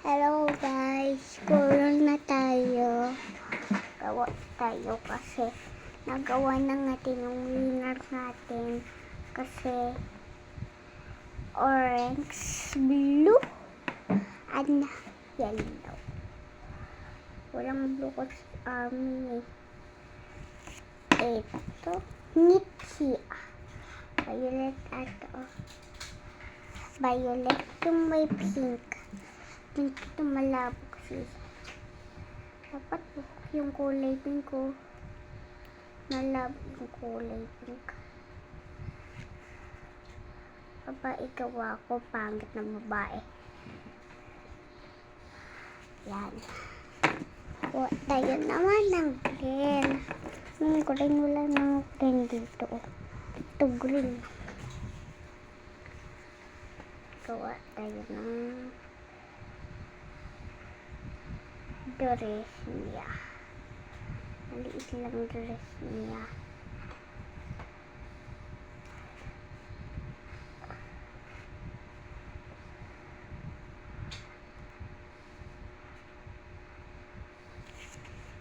Hello guys, color na tayo. Gawa tayo kasi nagawa na natin yung winner natin. Kasi orange, blue, and yellow. Walang blue kasi amin eh. Ito, Nitsi. Violet ato. Violet yung may pink. Pink ito malabo kasi. Dapat yung kulay pink ko. Malabo yung kulay pink. Babae gawa ko, pangit na babae. Yan. Kuha tayo naman ng green. Yung green, wala nang green dito. Ito green. Gawa tayo ng dress niya. Maliit lang dress niya.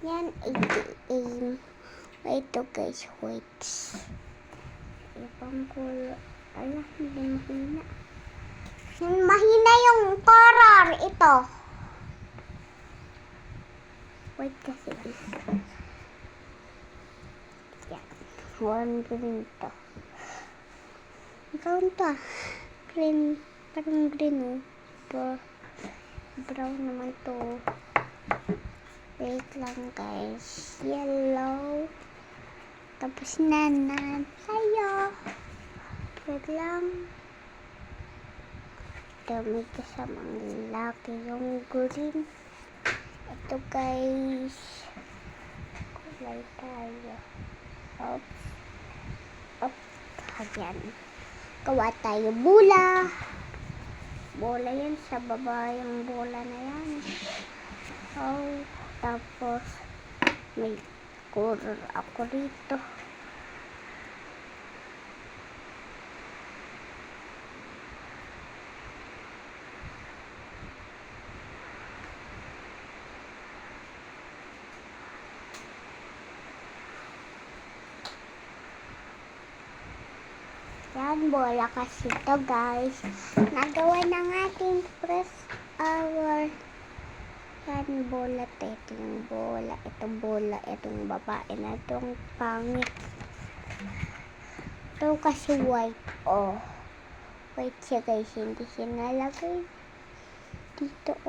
Yan, aim. Ito guys, wait. Ibang color. Ala, hindi mahina. Yan, mahina yung color. Ito. Wait kasi isa. Yan. One green to. Ikaw to. Green. Parang green oh. Ito. Brown naman to. Wait lang guys. Yellow. Tapos nanan tayo. Wait lang. Ito may kasamang lalaki yung green. Ito guys. Kulay tayo. Oops. Oops. Ayan. Gawa tayo bola. Bola yan sa baba yung bola na yan. Oh. Tapos may color ako rito. Yan, bola kasi to guys. Nagawa ng ating first hour. Yan, bola to. Ito yung bola. Itong bola. Itong babae na itong pangit. Ito kasi white. Oh. White siya guys. Hindi siya nalagay dito.